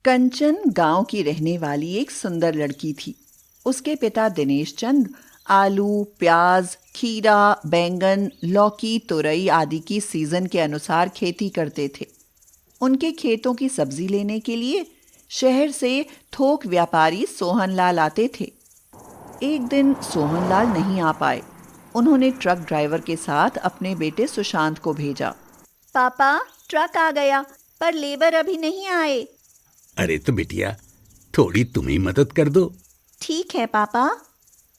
कंचन गांव की रहने वाली एक सुंदर लड़की थी। उसके पिता दिनेश चंद आलू, प्याज, खीरा, बैंगन, लौकी, तुरई आदि की सीजन के अनुसार खेती करते थे। उनके खेतों की सब्जी लेने के लिए शहर से थोक व्यापारी सोहनलाल आते थे। एक दिन सोहनलाल नहीं आ पाए। उन्होंने ट्रक ड्राइवर के साथ अपने बेटे सुशांत को भेजा। पापा, ट्रक आ गया, पर लेबर अभी नहीं आए। अरे तो बिटिया, थोड़ी तुम ही मदद कर दो। ठीक है पापा।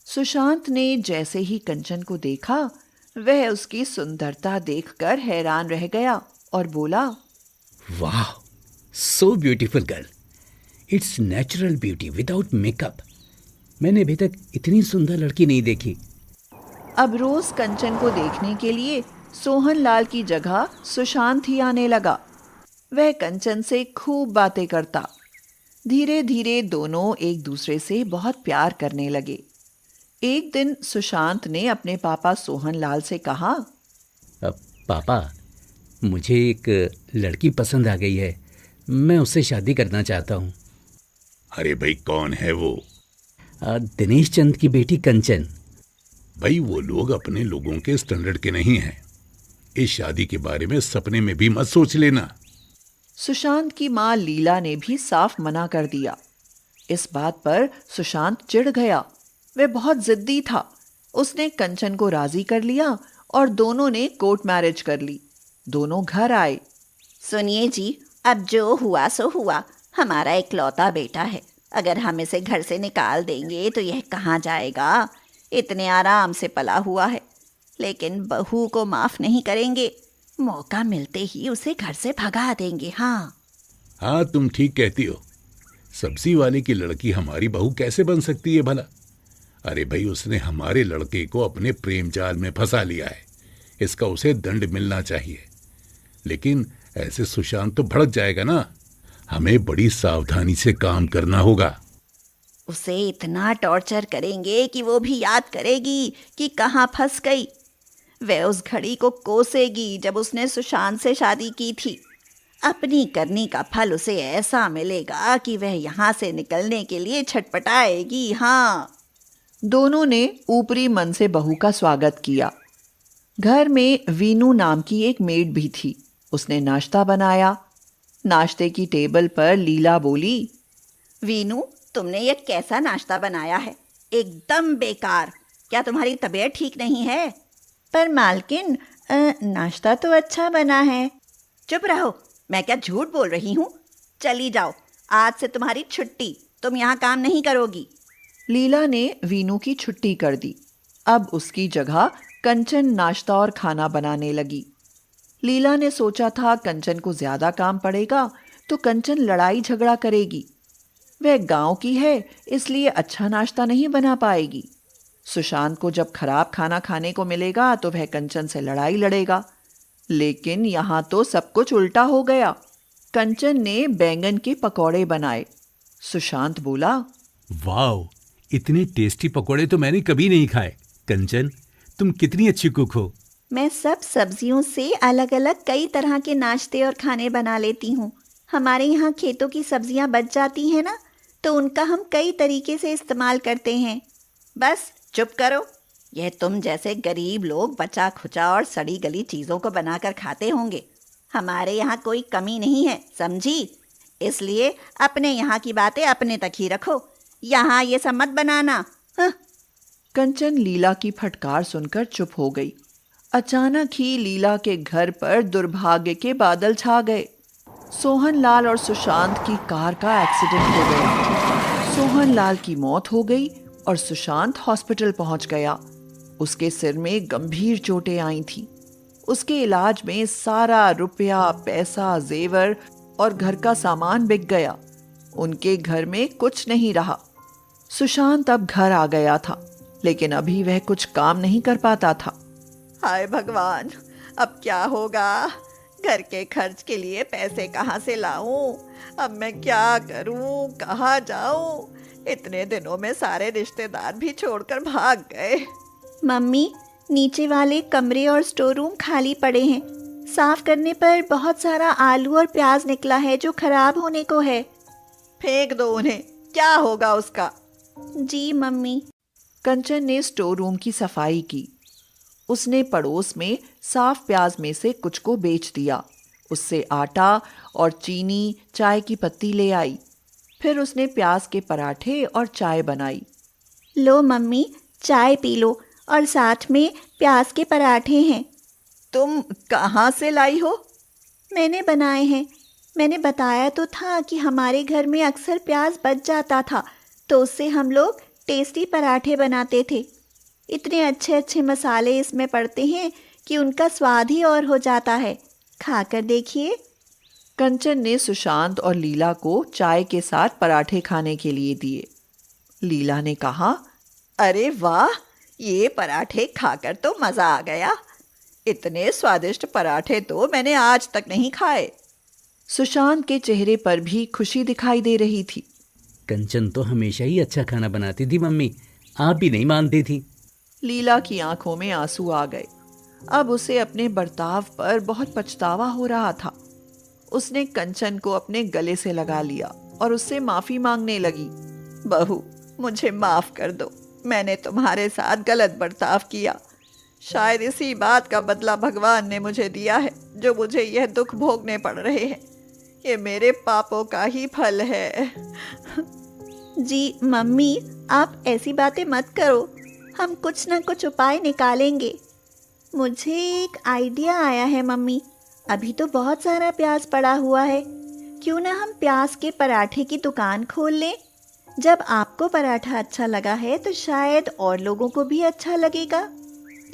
सुशांत ने जैसे ही कंचन को देखा, वह उसकी सुंदरता देखकर हैरान रह गया और बोला, वाह, so beautiful girl. It's natural beauty without makeup. मैंने अभी तक इतनी सुंदर लड़की नहीं देखी। अब रोज कंचन को देखने के लिए सोहनलाल की जगह सुशांत ही आने लगा। वह कंचन से खूब बातें करता। धीरे धीरे दोनों एक दूसरे से बहुत प्यार करने लगे। एक दिन सुशांत ने अपने पापा सोहनलाल से कहा, पापा, मुझे एक लड़की पसंद आ गई है। मैं उससे शादी करना चाहता हूँ। अरे भाई, कौन है वो? दिनेश चंद की बेटी कंचन। भाई, वो लोग अपने लोगों के स्टैंडर्ड के नहीं हैं। इस शादी के बारे में सपने में भी मत सोच लेना। सुशांत की मां लीला ने भी साफ मना कर दिया। इस बात पर सुशांत चिढ़ गया। वह बहुत जिद्दी था। उसने कंचन को राजी कर लिया और दोनों ने कोर्ट मैरिज कर ली। दोनों घर आए। सुनिए जी, अब जो हुआ सो हुआ। हमारा इकलौता बेटा है। अगर हम इसे घर से निकाल देंगे तो यह कहाँ जाएगा? इतने आराम से पला हुआ है। लेकिन बहू को माफ नहीं करेंगे। मौका मिलते ही उसे घर से भगा देंगे। हाँ, तुम ठीक कहती हो। सब्जी वाले की लड़की हमारी बहू कैसे बन सकती है भला? अरे भाई, उसने हमारे लड़के को अपने प्रेम जाल में फंसा लिया है। इसका उसे दंड मिलना चाहिए। लेकिन ऐसे सुशांत तो भड़क जाएगा ना। हमें बड़ी सावधानी से काम करना होगा। उसे इतना टॉर्चर करेंगे कि वो भी याद करेगी कि कहाँ फंस गई। वह उस घड़ी को कोसेगी जब उसने सुशांत से शादी की थी। अपनी करनी का फल उसे ऐसा मिलेगा कि वह यहाँ से निकलने के लिए छटपटाएगी। दोनों ने ऊपरी मन से बहू का स्वागत किया। घर में वीनू नाम की एक मेड भी थी। उसने नाश्ता बनाया। नाश्ते की टेबल पर लीला बोली, वीनू, तुमने ये कैसा नाश्ता बनाया है? एकदम बेकार। क्या तुम्हारी तबीयत ठीक नहीं है? पर मालकिन, नाश्ता तो अच्छा बना है। चुप रहो, मैं क्या झूठ बोल रही हूँ? चली जाओ, आज से तुम्हारी छुट्टी। तुम यहाँ काम नहीं करोगी। लीला ने वीनू की छुट्टी कर दी। अब उसकी जगह कंचन नाश्ता और खाना बनाने लगी। लीला ने सोचा था कंचन को ज्यादा काम पड़ेगा तो कंचन लड़ाई झगड़ा करेगी। वह गांव की है, इसलिए अच्छा नाश्ता नहीं बना पाएगी। सुशांत को जब खराब खाना खाने को मिलेगा तो वह कंचन से लड़ाई लड़ेगा। लेकिन यहाँ तो सब कुछ उल्टा हो गया। कंचन ने बैंगन के पकौड़े बनाए। सुशांत बोला, वाह, इतने टेस्टी पकौड़े तो मैंने कभी नहीं खाए। कंचन, तुम कितनी अच्छी कुक हो। मैं सब सब्जियों से अलग अलग कई तरह के नाश्ते और खाने बना लेती हूँ। हमारे यहाँ खेतों की सब्जियाँ बच जाती हैं ना, तो उनका हम कई तरीके से इस्तेमाल करते हैं। बस चुप करो। यह तुम जैसे गरीब लोग बचा खुचा और सड़ी गली चीज़ों को बनाकर खाते होंगे। हमारे यहाँ कोई कमी नहीं है, समझी? इसलिए अपने यहाँ की बातें अपने तक ही रखो। यहाँ ये सब मत बनाना। कंचन लीला की फटकार सुनकर चुप हो गई। अचानक ही लीला के घर पर दुर्भाग्य के बादल छा गए। सोहनलाल और सुशांत की कार का एक्सीडेंट हो गया। सोहनलाल की मौत हो गई और सुशांत हॉस्पिटल पहुंच गया। उसके सिर में गंभीर चोटें आई थीं। उसके इलाज में सारा रुपया, पैसा, जेवर और घर का सामान बिक गया। उनके घर में कुछ नहीं रहा। सुशांत अब घर आ गया था, लेकिन अभी वह कुछ काम नहीं कर पाता था। हाय भगवान, अब क्या होगा? घर के खर्च के लिए पैसे कहाँ से लाऊं? अब मैं क्या करूं? कहाँ जाऊं? इतने दिनों में सारे रिश्तेदार भी छोड़कर भाग गए। मम्मी, नीचे वाले कमरे और स्टोर रूम खाली पड़े हैं। साफ करने पर बहुत सारा आलू और प्याज निकला है जो खराब होने को है। फेंक दो उन्हें, क्या होगा उसका। जी मम्मी। कंचन ने स्टोर रूम की सफाई की। उसने पड़ोस में साफ प्याज में से कुछ को बेच दिया। उससे आटा और चीनी, चाय की पत्ती ले आई। फिर उसने प्याज के पराठे और चाय बनाई। लो मम्मी, चाय पी लो और साथ में प्याज के पराठे हैं। तुम कहाँ से लाई हो? मैंने बनाए हैं। मैंने बताया तो था कि हमारे घर में अक्सर प्याज बच जाता था, तो उससे हम लोग टेस्टी पराठे बनाते थे। इतने अच्छे अच्छे मसाले इसमें पड़ते हैं कि उनका स्वाद ही और हो जाता है। खाकर देखिए। कंचन ने सुशांत और लीला को चाय के साथ पराठे खाने के लिए दिए। लीला ने कहा, अरे वाह, ये पराठे खाकर तो मज़ा आ गया। इतने स्वादिष्ट पराठे तो मैंने आज तक नहीं खाए। सुशांत के चेहरे पर भी खुशी दिखाई दे रही थी। कंचन तो हमेशा ही अच्छा खाना बनाती थी मम्मी, आप भी नहीं मानती थी। लीला की आंखों में आंसू आ गए। अब उसे अपने बर्ताव पर बहुत पछतावा हो रहा था। उसने कंचन को अपने गले से लगा लिया और उससे माफी मांगने लगी। बहू, मुझे माफ कर दो। मैंने तुम्हारे साथ गलत बर्ताव किया। शायद इसी बात का बदला भगवान ने मुझे दिया है, जो मुझे यह दुख भोगने पड़ रहे हैं। ये मेरे पापों का ही फल है। जी मम्मी, आप ऐसी बातें मत करो। हम कुछ ना कुछ उपाय निकालेंगे। मुझे एक आइडिया आया है मम्मी। अभी तो बहुत सारा प्याज पड़ा हुआ है। क्यों ना हम प्याज के पराठे की दुकान खोल लें? जब आपको पराठा अच्छा लगा है तो शायद और लोगों को भी अच्छा लगेगा।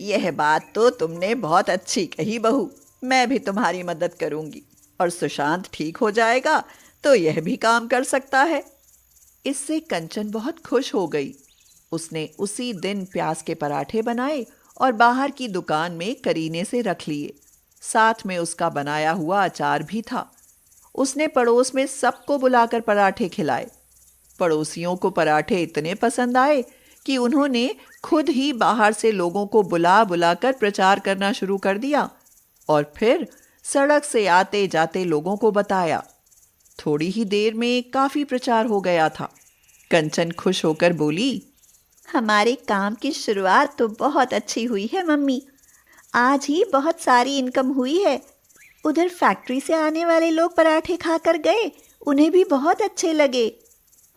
यह बात तो तुमने बहुत अच्छी कही बहू। मैं भी तुम्हारी मदद करूंगी और सुशांत ठीक हो जाएगा तो यह भी काम कर सकता है। इससे कंचन बहुत खुश हो गई। उसने उसी दिन प्याज के पराठे बनाए और बाहर की दुकान में करीने से रख लिए। साथ में उसका बनाया हुआ अचार भी था। उसने पड़ोस में सबको बुलाकर पराठे खिलाए। पड़ोसियों को पराठे इतने पसंद आए कि उन्होंने खुद ही बाहर से लोगों को बुला बुलाकर प्रचार करना शुरू कर दिया और फिर सड़क से आते जाते लोगों को बताया। थोड़ी ही देर में काफी प्रचार हो गया था। कंचन खुश होकर बोली, हमारे काम की शुरुआत तो बहुत अच्छी हुई है मम्मी। आज ही बहुत सारी इनकम हुई है। उधर फैक्ट्री से आने वाले लोग पराठे खाकर गए, उन्हें भी बहुत अच्छे लगे।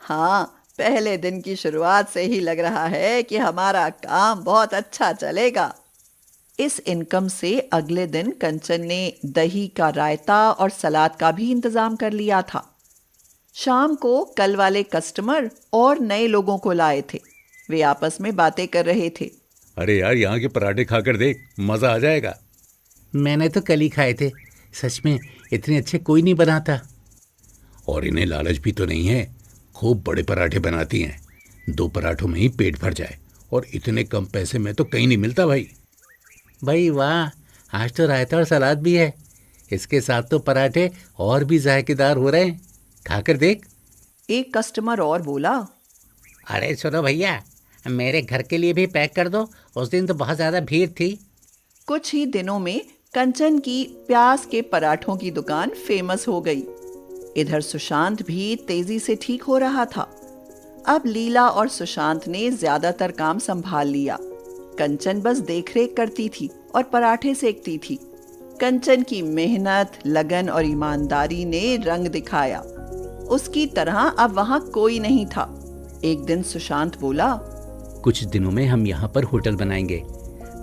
हाँ, पहले दिन की शुरुआत से ही लग रहा है कि हमारा काम बहुत अच्छा चलेगा। इस इनकम से अगले दिन कंचन ने दही का रायता और सलाद का भी इंतजाम कर लिया था। शाम को कल वाले कस्टमर और नए लोगों को लाए थे। वे आपस में बातें कर रहे थे। अरे यार, यहाँ के पराठे खाकर देख, मजा आ जाएगा। मैंने तो कल ही खाए थे। सच में इतने अच्छे कोई नहीं बनाता। और इन्हें लालच भी तो नहीं है। खूब बड़े पराठे बनाती हैं। 2 पराठों में ही पेट भर जाए, और इतने कम पैसे में तो कहीं नहीं मिलता भाई। भाई वाह, आज तो रायता और सलाद भी है। इसके साथ तो पराठे और भी जायकेदार हो रहे हैं। खाकर देख। एक कस्टमर और बोला, अरे सुनो भैया, मेरे घर के लिए भी पैक कर दो। उस दिन तो बहुत ज़्यादा भीड़ थी। कुछ ही दिनों में कंचन की प्याज के पराठों की दुकान फेमस हो गई। इधर सुशांत भी तेजी से ठीक हो रहा था। अब लीला और सुशांत ने ज्यादातर काम संभाल लिया। कंचन बस देखरेख करती थी और पराठे सेकती थी। कंचन की मेहनत, लगन और ईमानदारी ने रंग दिखाया। उसकी तरह अब वहां कोई नहीं था। एक दिन सुशांत बोला, कुछ दिनों में हम यहाँ पर होटल बनाएंगे।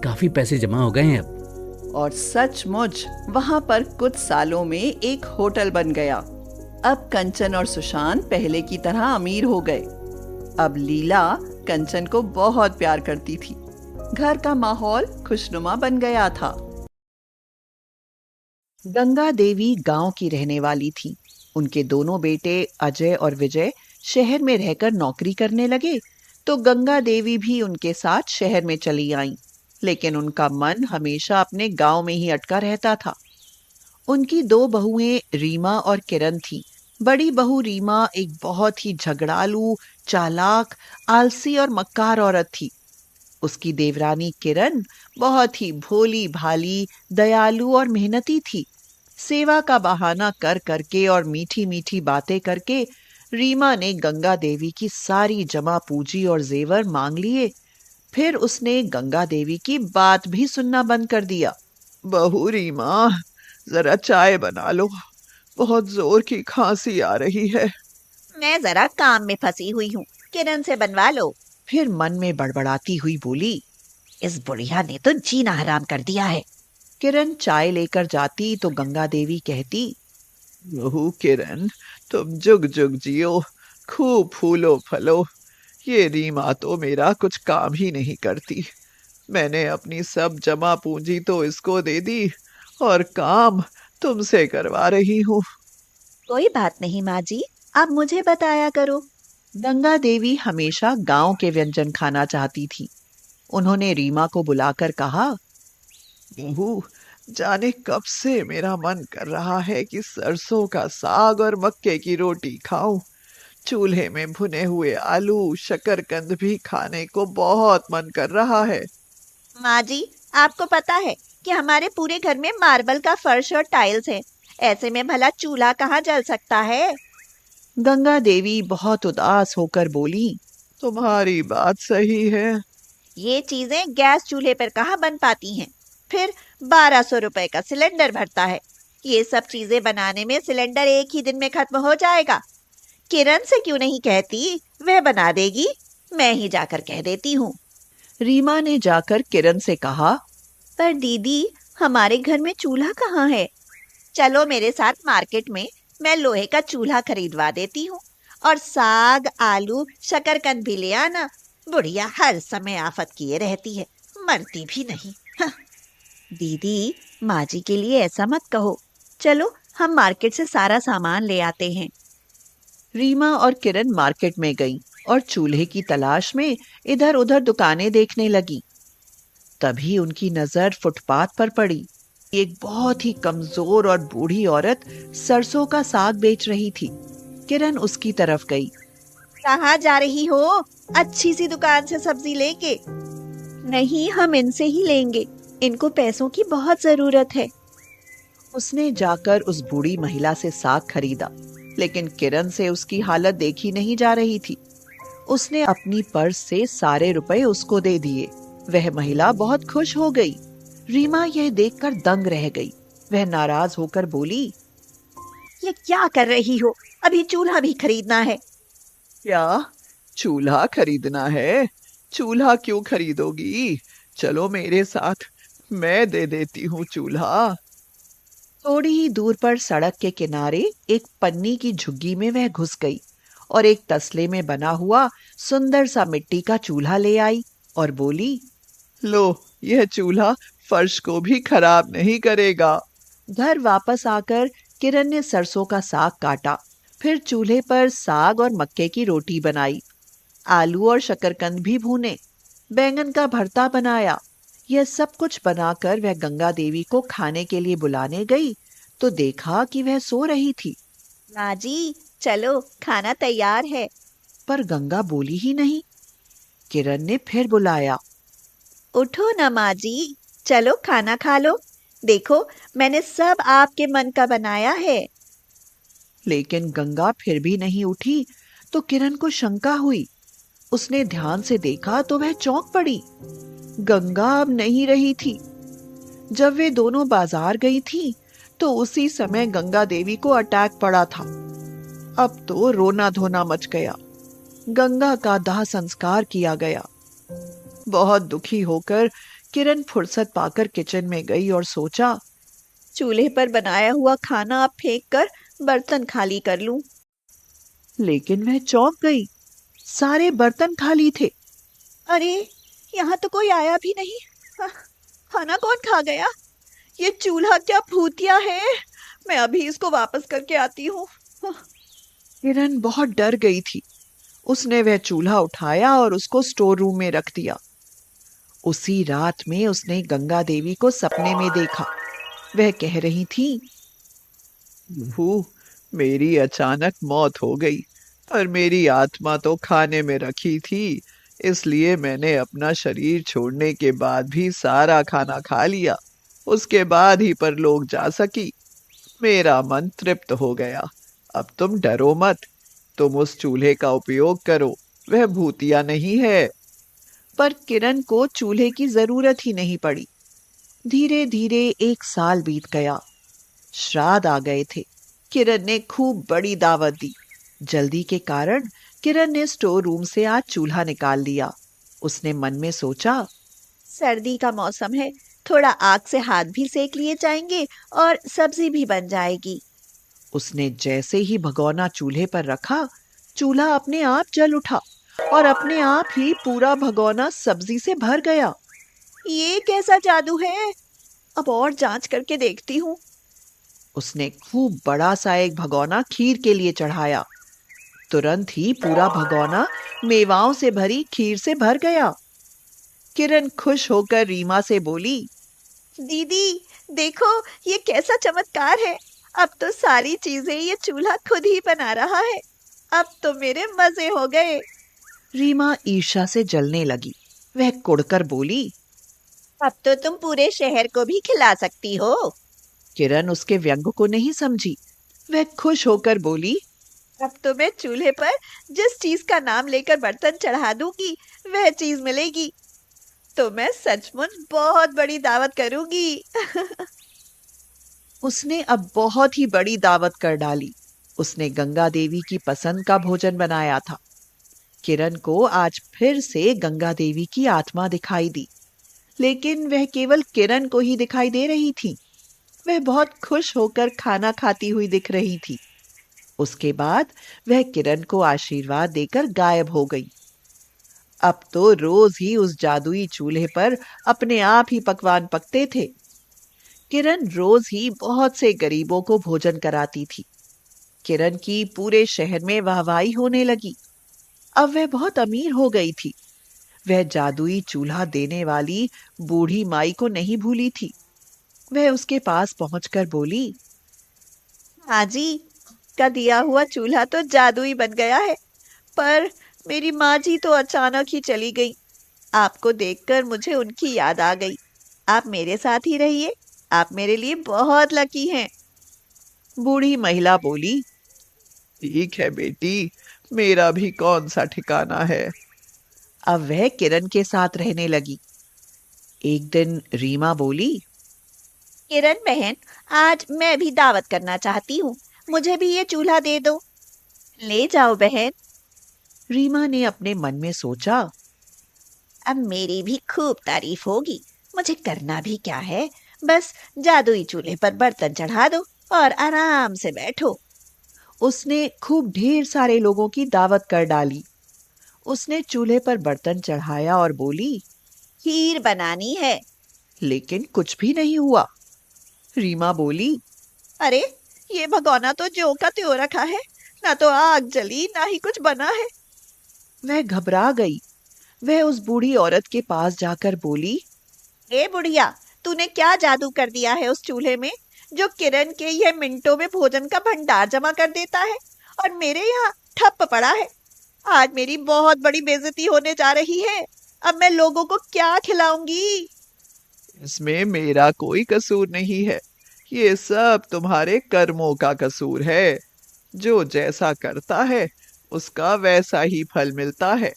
काफी पैसे जमा हो गए हैं अब। और सचमुच वहां पर कुछ सालों में एक होटल बन गया। अब कंचन और सुशांत पहले की तरह अमीर हो गए। अब लीला कंचन को बहुत प्यार करती थी। घर का माहौल खुशनुमा बन गया था। गंगा देवी गांव की रहने वाली थी। उनके दोनों बेटे अजय और विजय शहर में रहकर नौकरी करने लगे, तो गंगा देवी भी उनके साथ शहर में चली आईं। लेकिन उनका मन हमेशा अपने गांव में ही अटका रहता था। उनकी 2 बहुएं रीमा और किरण थीं। बड़ी बहू रीमा एक बहुत ही झगड़ालू, चालाक, आलसी और मक्कार औरत थी। उसकी देवरानी किरण बहुत ही भोली भाली, दयालु और मेहनती थी। सेवा का बहाना कर करके और मीठी मीठी बातें करके रीमा ने गंगा देवी की सारी जमा पूंजी और जेवर मांग लिए। फिर उसने गंगा देवी की बात भी सुनना बंद कर दिया। बहू रीमा, जरा चाय बना लो, बहुत जोर की खांसी आ रही है। मैं जरा काम में फंसी हुई हूँ, किरण से बनवा लो। फिर मन में बड़बड़ाती हुई बोली, इस बुढ़िया ने तो जीना हराम कर दिया है। किरण चाय लेकर जाती तो गंगा देवी कहती, बहू किरण, तुम जुग जुग जियो, खूब फूलो फलो। ये रीमा तो मेरा कुछ काम ही नहीं करती। मैंने अपनी सब जमा पूंजी तो इसको दे दी और काम तुमसे करवा रही हूँ। कोई बात नहीं माँ जी, आप मुझे बताया करो। गंगा देवी हमेशा गांव के व्यंजन खाना चाहती थी। उन्होंने रीमा को बुलाकर कहा, बहू, जाने कब से मेरा मन कर रहा है कि सरसों का साग और मक्के की रोटी खाऊं। चूल्हे में भुने हुए आलू, शकरकंद भी खाने को बहुत मन कर रहा है। माँ जी, आपको पता है कि हमारे पूरे घर में मार्बल का फर्श और टाइल्स है। ऐसे में भला चूल्हा कहाँ जल सकता है। गंगा देवी बहुत उदास होकर बोली, तुम्हारी बात सही है। ये चीजें गैस चूल्हे पर कहाँ बन पाती हैं। फिर 1200 रुपए का सिलेंडर भरता है। ये सब चीजें बनाने में सिलेंडर एक ही दिन में खत्म हो जाएगा। किरण से क्यों नहीं कहती, वह बना देगी। मैं ही जाकर कह देती हूँ। रीमा ने जाकर किरण से कहा, पर दीदी, हमारे घर में चूल्हा कहाँ है। चलो मेरे साथ मार्केट में, मैं लोहे का चूल्हा खरीदवा देती हूँ। और साग, आलू, शकरकंद भी ले आना। बुढ़िया हर समय आफत किए रहती है, मरती भी नहीं। हाँ। दीदी, माँ जी के लिए ऐसा मत कहो। चलो हम मार्केट से सारा सामान ले आते हैं। रीमा और किरण मार्केट में गईं और चूल्हे की तलाश में इधर उधर दुकानें देखने लगी। तभी उनकी नजर फुटपाथ पर पड़ी। एक बहुत ही कमजोर और बूढ़ी औरत सरसों का साग बेच रही थी। किरण उसकी तरफ गई। कहाँ जा रही हो? अच्छी सी दुकान से सब्जी लेके। नहीं, हम इनसे ही लेंगे, इनको पैसों की बहुत जरूरत है। उसने जाकर उस बूढ़ी महिला से साग खरीदा, लेकिन किरण से उसकी हालत देखी नहीं जा रही थी। उसने अपनी पर्स से सारे रुपए उसको दे दिए। वह महिला बहुत खुश हो गई। रीमा यह देखकर दंग रह गई। वह नाराज होकर बोली, ये क्या कर रही हो? अभी चूल्हा भी खरीदना है। क्या चूल्हा खरीदना है? चूल्हा क्यों खरीदोगी? चलो मेरे साथ, मैं दे देती हूँ चूल्हा। थोड़ी ही दूर पर सड़क के किनारे एक पन्नी की झुग्गी में वह घुस गई और एक तसले में बना हुआ सुंदर सा मिट्टी का चूल्हा ले आई और बोली, लो, यह चूल्हा फर्श को भी खराब नहीं करेगा। घर वापस आकर किरण ने सरसों का साग काटा। फिर चूल्हे पर साग और मक्के की रोटी बनाई। आलू और शकरकंद भी भूने। बैंगन का भरता बनाया। यह सब कुछ बनाकर वह गंगा देवी को खाने के लिए बुलाने गई तो देखा कि वह सो रही थी। माँ जी, चलो खाना तैयार है। पर गंगा बोली ही नहीं। किरण ने फिर बुलाया, उठो ना माँ जी, चलो खाना खा लो। देखो, मैंने सब आपके मन का बनाया है। लेकिन गंगा फिर भी नहीं उठी तो किरण को शंका हुई। उसने ध्यान से देखा तो वह चौंक पड़ी। गंगा अब नहीं रही थी। जब वे दोनों बाजार गई थी तो उसी समय गंगा देवी को अटैक पड़ा था। अब तो रोना धोना मच गया। गंगा का दाह संस्कार किया गया। बहुत दुखी होकर किरण फुर्सत पाकर किचन में गई और सोचा, चूल्हे पर बनाया हुआ खाना अब फेंक कर बर्तन खाली कर लूं। लेकिन वह चौंक गई। सारे बर्तन खाली थे। अरे, यहाँ तो कोई आया भी नहीं। खाना कौन खा गया? ये चूल्हा क्या भूतिया है? मैं अभी इसको वापस करके आती हूँ। किरण बहुत डर गई थी। उसने वह चूल्हा उठाया और उसको स्टोर रूम में रख दिया। उसी रात में उसने गंगा देवी को सपने में देखा। वह कह रही थी, बहू, मेरी अचानक मौत हो गई, पर मेरी आत्मा तो खाने में रखी थी, इसलिए मैंने अपना शरीर छोड़ने के बाद भी सारा खाना खा लिया। उसके बाद ही परलोक जा सकी। मेरा मन तृप्त हो गया। अब तुम डरो मत। तुम उस चूल्हे का उपयोग करो, वह भूतिया नहीं है। पर किरण को चूल्हे की जरूरत ही नहीं पड़ी। धीरे धीरे 1 साल बीत गया। श्राद्ध आ गए थे। किरण ने खूब बड़ी दावत दी। जल्दी के कारण किरण ने स्टोर रूम से आज चूल्हा निकाल लिया। उसने मन में सोचा, सर्दी का मौसम है, थोड़ा आग से हाथ भी सेक लिए जाएंगे और सब्जी भी बन जाएगी। उसने जैसे ही भगोना चूल्हे पर रखा, चूल्हा अपने आप जल उठा और अपने आप ही पूरा भगोना सब्जी से भर गया। ये कैसा जादू है? अब और जांच करके देखती हूँ। उसने खूब बड़ा सा एक भगोना खीर के लिए चढ़ाया। तुरंत ही पूरा भगोना मेवाओं से भरी खीर से भर गया। किरण खुश होकर रीमा से बोली, दीदी देखो, ये कैसा चमत्कार है। अब तो सारी चीजें ये चूल्हा खुद ही बना रहा है। अब तो मेरे मजे हो गए। रीमा ईर्ष्या से जलने लगी। वह कुड़कर बोली, अब तो तुम पूरे शहर को भी खिला सकती हो। किरण उसके व्यंग को नहीं समझी। वह खुश होकर बोली, अब तो मैं चूल्हे पर जिस चीज का नाम लेकर बर्तन चढ़ा दूंगी वह चीज मिलेगी। तो मैं सचमुच बहुत बड़ी दावत करूंगी। उसने अब बहुत ही बड़ी दावत कर डाली। उसने गंगा देवी की पसंद का भोजन बनाया था। किरण को आज फिर से गंगा देवी की आत्मा दिखाई दी, लेकिन वह केवल किरण को ही दिखाई दे रही थी। वह बहुत खुश होकर खाना खाती हुई दिख रही थी। उसके बाद वह किरण को आशीर्वाद देकर गायब हो गई। अब तो रोज ही उस जादुई चूल्हे पर अपने आप ही पकवान पकते थे। किरण रोज ही बहुत से गरीबों को भोजन कराती थी। किरण की पूरे शहर में वाहवाही होने लगी। अब वह बहुत अमीर हो गई थी। वह जादुई चूल्हा देने वाली बूढ़ी माई को नहीं भूली थी। वह उसके पास पहुंचकर बोली, हाँ जी, का दिया हुआ चूल्हा तो जादुई बन गया है, पर मेरी माँ जी तो अचानक ही चली गई। आपको देखकर मुझे उनकी याद आ गई। आप मेरे साथ ही रहिए, आप मेरे लिए बहुत लकी हैं। बूढ़ी महिला बोली, ठीक है बेटी, मेरा भी कौन सा ठिकाना है। अब वह किरण के साथ रहने लगी। एक दिन रीमा बोली, किरण बहन, आज मैं भी दावत करना चाहती हूँ, मुझे भी ये चूल्हा दे दो। ले जाओ बहन। रीमा ने अपने मन में सोचा, अब मेरी भी खूब तारीफ होगी। मुझे करना भी क्या है, बस जादुई चूल्हे पर बर्तन चढ़ा दो और आराम से बैठो। उसने खूब ढेर सारे लोगों की दावत कर डाली। उसने चूल्हे पर बर्तन चढ़ाया और बोली, खीर बनानी है। लेकिन कुछ भी नहीं हुआ। रीमा बोली, अरे, ये भगोना तो ज्यों का त्यों रखा है, ना तो आग जली ना ही कुछ बना है। वह घबरा गई। वह उस बूढ़ी औरत के पास जाकर बोली, ए बुढ़िया, तूने क्या जादू कर दिया है उस चूल्हे में, जो किरण के यह मिनटों में भोजन का भंडार जमा कर देता है और मेरे यहाँ ठप पड़ा है। आज मेरी बहुत बड़ी बेइज्जती होने जा रही है। अब मैं लोगों को क्या खिलाऊंगी? इसमें मेरा कोई कसूर नहीं है। ये सब तुम्हारे कर्मों का कसूर है। जो जैसा करता है उसका वैसा ही फल मिलता है।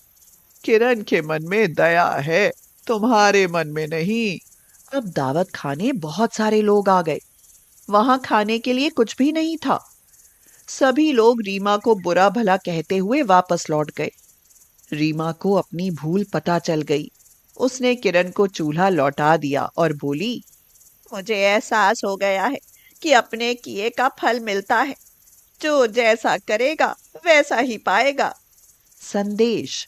किरण के मन में दया है, तुम्हारे मन में नहीं। अब दावत खाने बहुत सारे लोग आ गए। वहां खाने के लिए कुछ भी नहीं था। सभी लोग रीमा को बुरा भला कहते हुए वापस लौट गए। रीमा को अपनी भूल पता चल गई। उसने किरण को चूल्हा लौटा दिया और बोली, मुझे एहसास हो गया है कि अपने किए का फल मिलता है। जो जैसा करेगा वैसा ही पाएगा। संदेश,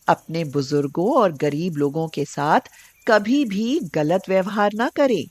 अपने बुजुर्गों और गरीब लोगों के साथ कभी भी गलत व्यवहार ना करें।